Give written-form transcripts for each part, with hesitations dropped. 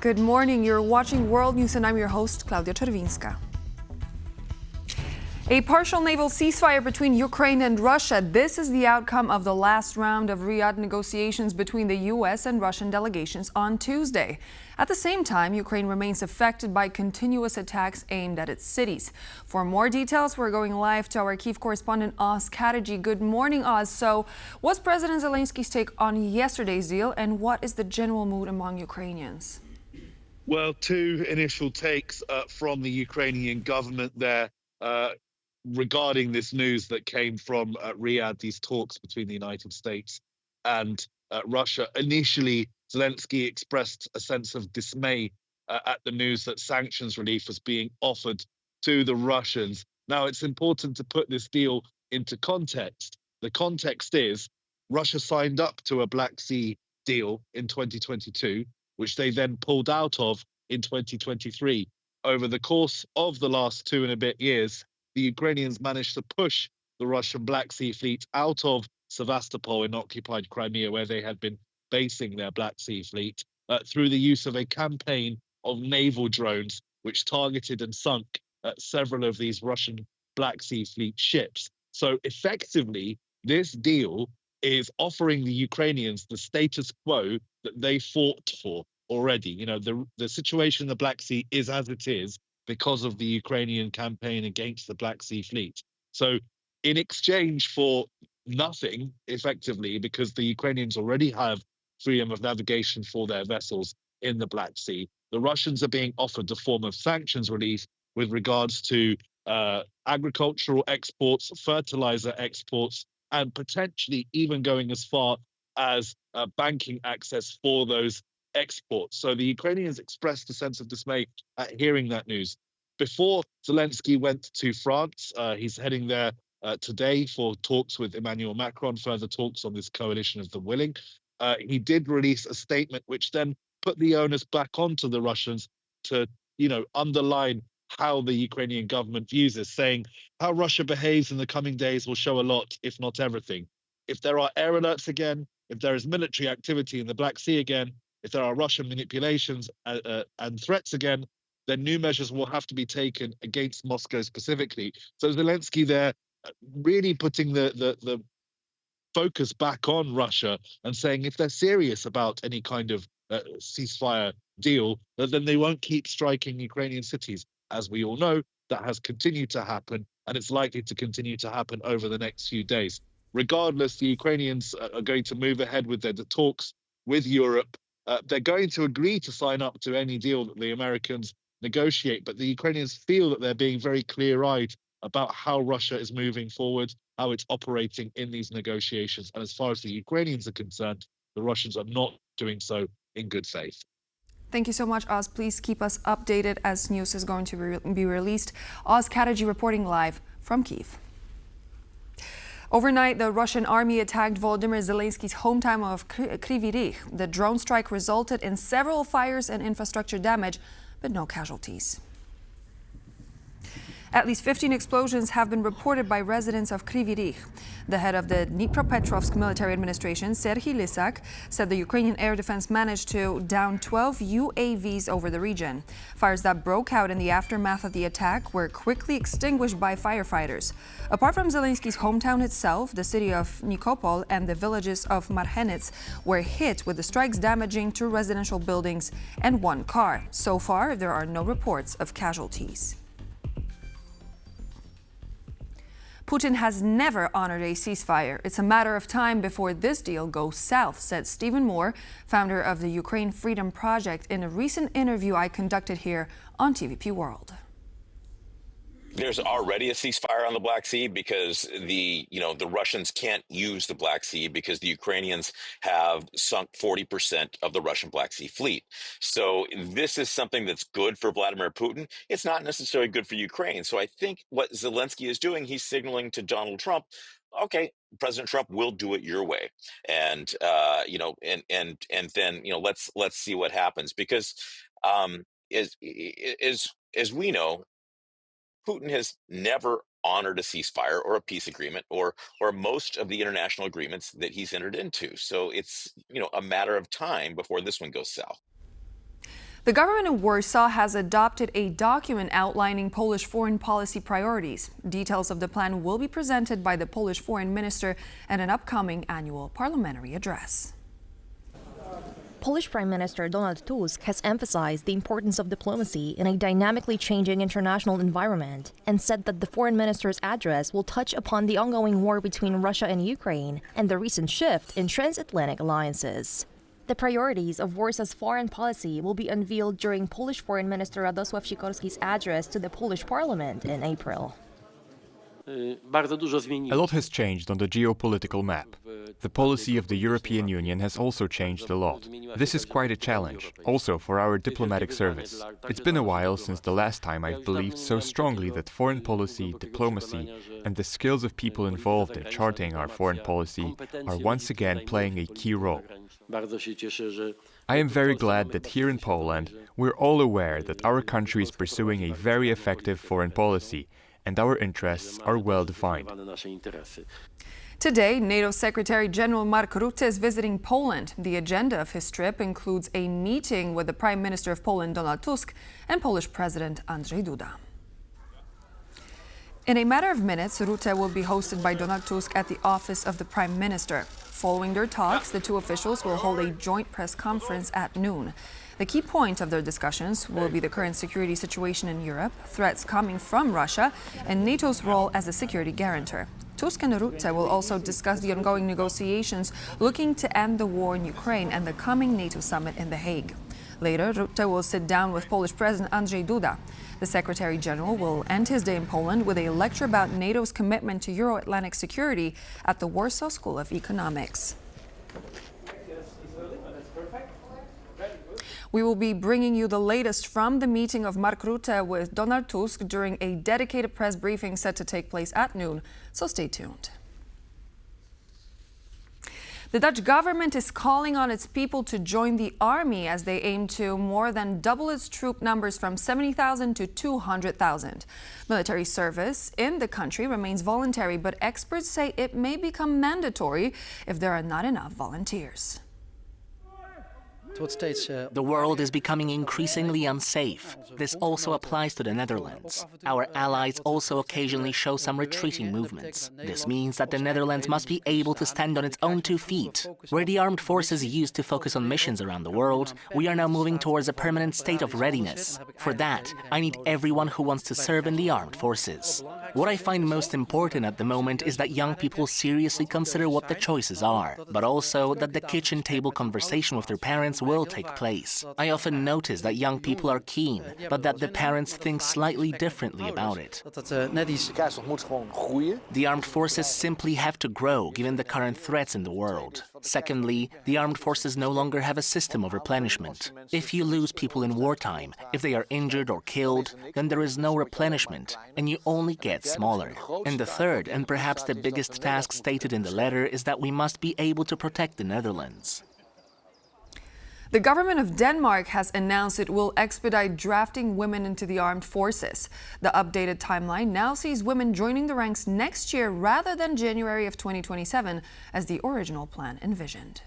Good morning. You're watching World News and I'm your host, Klaudia Czerwińska. A partial naval ceasefire between Ukraine and Russia. This is the outcome of the last round of Riyadh negotiations between the U.S. and Russian delegations on Tuesday. At the same time, Ukraine remains affected by continuous attacks aimed at its cities. For more details, we're going live to our Kyiv correspondent, Oz Kataji. Good morning, Oz. So, what's President Zelensky's take on yesterday's deal, and what is the general mood among Ukrainians? Well, two initial takes from the Ukrainian government there regarding this news that came from Riyadh, these talks between the United States and Russia. Initially, Zelensky expressed a sense of dismay at the news that sanctions relief was being offered to the Russians. Now, it's important to put this deal into context. The context is Russia signed up to a Black Sea deal in 2022, which they then pulled out of in 2023. Over the course of the last 2 and a bit years, the Ukrainians managed to push the Russian Black Sea fleet out of Sevastopol in occupied Crimea, where they had been basing their Black Sea fleet, through the use of a campaign of naval drones, which targeted and sunk several of these Russian Black Sea fleet ships. So effectively, this deal is offering the Ukrainians the status quo that they fought for already. You know, the situation in the Black Sea is as it is because of the Ukrainian campaign against the Black Sea fleet. So in exchange for nothing, effectively, because the Ukrainians already have freedom of navigation for their vessels in the Black Sea, the Russians are being offered a form of sanctions relief with regards to agricultural exports, fertilizer exports, and potentially even going as far as banking access for those exports. So the Ukrainians expressed a sense of dismay at hearing that news. Before Zelensky went to France, he's heading there today for talks with Emmanuel Macron, further talks on this coalition of the willing. He did release a statement which then put the onus back onto the Russians to, underline how the Ukrainian government views this, saying how Russia behaves in the coming days will show a lot, if not everything. If there are air alerts again, if there is military activity in the Black Sea again, if there are Russian manipulations and threats again, then new measures will have to be taken against Moscow specifically. So Zelensky there really putting the focus back on Russia and saying if they're serious about any kind of ceasefire deal, then they won't keep striking Ukrainian cities. As we all know, that has continued to happen, and it's likely to continue to happen over the next few days. Regardless, the Ukrainians are going to move ahead with their talks with Europe. They're going to agree to sign up to any deal that the Americans negotiate, but the Ukrainians feel that they're being very clear-eyed about how Russia is moving forward, how it's operating in these negotiations. And as far as the Ukrainians are concerned, the Russians are not doing so in good faith. Thank you so much, Oz. Please keep us updated as news is going to be released. Oz Kataji reporting live from Kyiv. Overnight, the Russian army attacked Volodymyr Zelensky's hometown of Kryvyi Rih. The drone strike resulted in several fires and infrastructure damage, but no casualties. At least 15 explosions have been reported by residents of Kryvyi Rih. The head of the Dnipropetrovsk military administration, Serhiy Lysak, said the Ukrainian air defense managed to down 12 UAVs over the region. Fires that broke out in the aftermath of the attack were quickly extinguished by firefighters. Apart from Zelensky's hometown itself, the city of Nikopol and the villages of Marhenets were hit with the strikes, damaging 2 residential buildings and 1 car. So far, there are no reports of casualties. Putin has never honored a ceasefire. It's a matter of time before this deal goes south, said Stephen Moore, founder of the Ukraine Freedom Project, in a recent interview I conducted here on TVP World. There's already a ceasefire on the Black Sea because the Russians can't use the Black Sea because the Ukrainians have sunk 40% of the Russian Black Sea fleet. So this is something that's good for Vladimir Putin. It's not necessarily good for Ukraine. So I think what Zelensky is doing, he's signaling to Donald Trump, okay, President Trump, will do it your way, and then let's see what happens, because as we know, Putin has never honored a ceasefire or a peace agreement or most of the international agreements that he's entered into. So it's, a matter of time before this one goes south. The government in Warsaw has adopted a document outlining Polish foreign policy priorities. Details of the plan will be presented by the Polish foreign minister at an upcoming annual parliamentary address. Polish Prime Minister Donald Tusk has emphasized the importance of diplomacy in a dynamically changing international environment and said that the foreign minister's address will touch upon the ongoing war between Russia and Ukraine and the recent shift in transatlantic alliances. The priorities of Warsaw's foreign policy will be unveiled during Polish Foreign Minister Radosław Sikorski's address to the Polish Parliament in April. A lot has changed on the geopolitical map. The policy of the European Union has also changed a lot. This is quite a challenge, also for our diplomatic service. It's been a while since the last time I've believed so strongly that foreign policy, diplomacy, and the skills of people involved in charting our foreign policy are once again playing a key role. I am very glad that here in Poland, we're all aware that our country is pursuing a very effective foreign policy, and our interests are well defined. Today, NATO Secretary General Mark Rutte is visiting Poland. The agenda of his trip includes a meeting with the Prime Minister of Poland, Donald Tusk, and Polish President Andrzej Duda. In a matter of minutes, Rutte will be hosted by Donald Tusk at the office of the Prime Minister. Following their talks, the two officials will hold a joint press conference at noon. The key point of their discussions will be the current security situation in Europe, threats coming from Russia, and NATO's role as a security guarantor. Tusk and Rutte will also discuss the ongoing negotiations looking to end the war in Ukraine and the coming NATO summit in The Hague. Later, Rutte will sit down with Polish President Andrzej Duda. The Secretary General will end his day in Poland with a lecture about NATO's commitment to Euro-Atlantic security at the Warsaw School of Economics. We will be bringing you the latest from the meeting of Mark Rutte with Donald Tusk during a dedicated press briefing set to take place at noon, so stay tuned. The Dutch government is calling on its people to join the army as they aim to more than double its troop numbers from 70,000 to 200,000. Military service in the country remains voluntary, but experts say it may become mandatory if there are not enough volunteers. The world is becoming increasingly unsafe. This also applies to the Netherlands. Our allies also occasionally show some retreating movements. This means that the Netherlands must be able to stand on its own 2 feet. Where the armed forces used to focus on missions around the world, we are now moving towards a permanent state of readiness. For that, I need everyone who wants to serve in the armed forces. What I find most important at the moment is that young people seriously consider what the choices are, but also that the kitchen table conversation with their parents will take place. I often notice that young people are keen, but that the parents think slightly differently about it. The armed forces simply have to grow given the current threats in the world. Secondly, the armed forces no longer have a system of replenishment. If you lose people in wartime, if they are injured or killed, then there is no replenishment, and you only get smaller. And the third, and perhaps the biggest task stated in the letter, is that we must be able to protect the Netherlands. The government of Denmark has announced it will expedite drafting women into the armed forces. The updated timeline now sees women joining the ranks next year rather than January of 2027, as the original plan envisioned.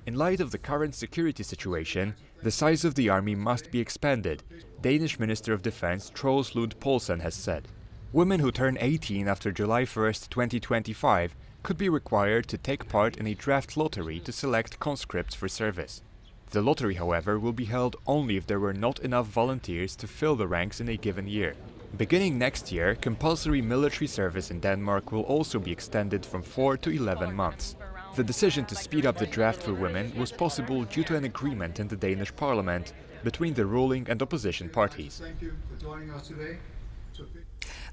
In light of the current security situation, the size of the army must be expanded, Danish Minister of Defense Troels Lund Poulsen has said. Women who turn 18 after July 1st, 2025 could be required to take part in a draft lottery to select conscripts for service. The lottery, however, will be held only if there were not enough volunteers to fill the ranks in a given year. Beginning next year, compulsory military service in Denmark will also be extended from 4 to 11 months. The decision to speed up the draft for women was possible due to an agreement in the Danish parliament between the ruling and opposition parties. Thank you for joining us today.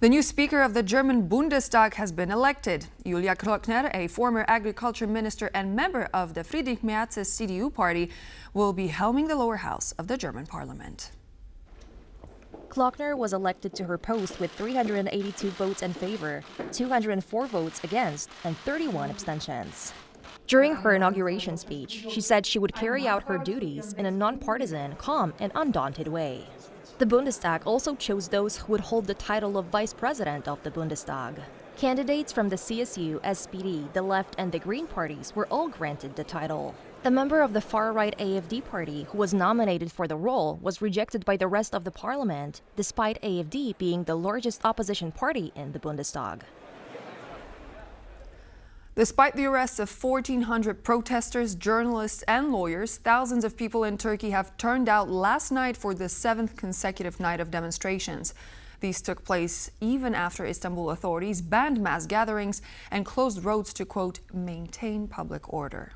The new Speaker of the German Bundestag has been elected. Julia Klöckner, a former agriculture minister and member of the Friedrich Merz's CDU party, will be helming the lower house of the German parliament. Klöckner was elected to her post with 382 votes in favor, 204 votes against, and 31 abstentions. During her inauguration speech, she said she would carry out her duties in a nonpartisan, calm, and undaunted way. The Bundestag also chose those who would hold the title of Vice President of the Bundestag. Candidates from the CSU, SPD, the Left, and the Green parties were all granted the title. The member of the far-right AFD party who was nominated for the role was rejected by the rest of the parliament, despite AFD being the largest opposition party in the Bundestag. Despite the arrests of 1,400 protesters, journalists, and lawyers, thousands of people in Turkey have turned out last night for the 7th consecutive night of demonstrations. These took place even after Istanbul authorities banned mass gatherings and closed roads to, quote, maintain public order.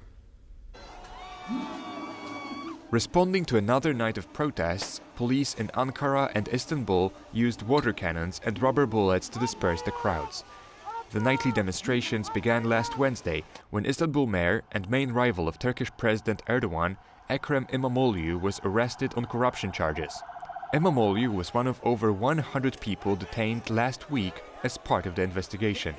Responding to another night of protests, police in Ankara and Istanbul used water cannons and rubber bullets to disperse the crowds. The nightly demonstrations began last Wednesday when Istanbul mayor and main rival of Turkish President Erdogan, Ekrem İmamoğlu, was arrested on corruption charges. İmamoğlu was one of over 100 people detained last week as part of the investigation.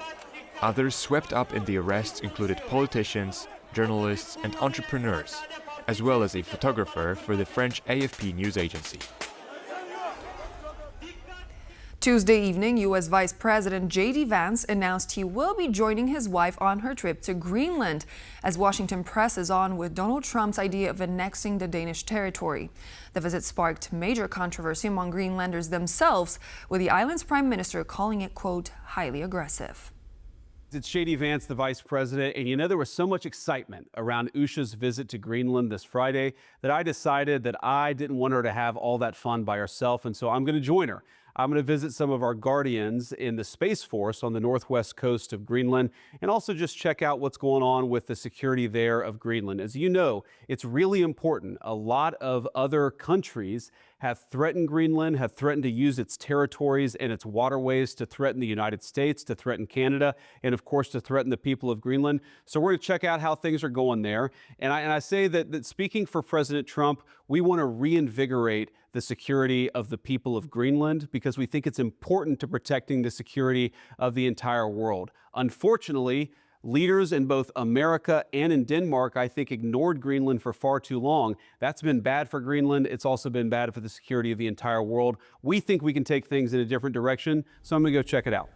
Others swept up in the arrests included politicians, journalists, and entrepreneurs, as well as a photographer for the French AFP news agency. Tuesday evening, U.S. Vice President J.D. Vance announced he will be joining his wife on her trip to Greenland as Washington presses on with Donald Trump's idea of annexing the Danish territory. The visit sparked major controversy among Greenlanders themselves, with the island's prime minister calling it, quote, highly aggressive. It's J.D. Vance, the vice president, and you know there was so much excitement around Usha's visit to Greenland this Friday that I decided that I didn't want her to have all that fun by herself, and so I'm going to join her. I'm going to visit some of our guardians in the Space Force on the northwest coast of Greenland and also just check out what's going on with the security there of Greenland. As you know, it's really important. A lot of other countries have threatened Greenland, have threatened to use its territories and its waterways to threaten the United States, to threaten Canada, and of course to threaten the people of Greenland. So we're going to check out how things are going there. And I say that speaking for President Trump, we want to reinvigorate the security of the people of Greenland because we think it's important to protecting the security of the entire world. Unfortunately, leaders in both America and in Denmark, I think, ignored Greenland for far too long. That's been bad for Greenland. It's also been bad for the security of the entire world. We think we can take things in a different direction, so I'm going to go check it out.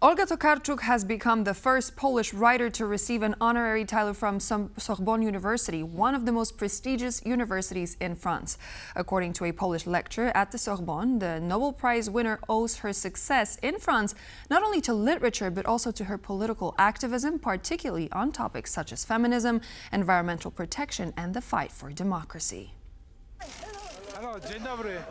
Olga Tokarczuk has become the first Polish writer to receive an honorary title from Sorbonne University, one of the most prestigious universities in France. According to a Polish lecturer at the Sorbonne, the Nobel Prize winner owes her success in France not only to literature but also to her political activism, particularly on topics such as feminism, environmental protection, and the fight for democracy.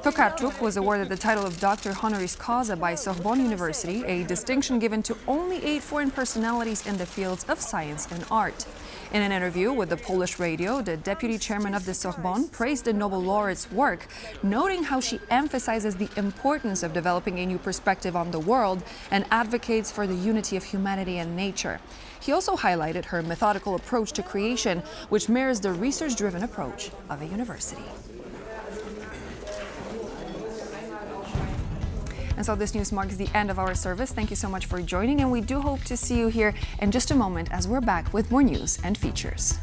Tokarczuk was awarded the title of Doctor Honoris Causa by Sorbonne University, a distinction given to only 8 foreign personalities in the fields of science and art. In an interview with the Polish radio, the deputy chairman of the Sorbonne praised the Nobel laureate's work, noting how she emphasizes the importance of developing a new perspective on the world and advocates for the unity of humanity and nature. He also highlighted her methodical approach to creation, which mirrors the research-driven approach of a university. And so this news marks the end of our service. Thank you so much for joining, and we do hope to see you here in just a moment as we're back with more news and features.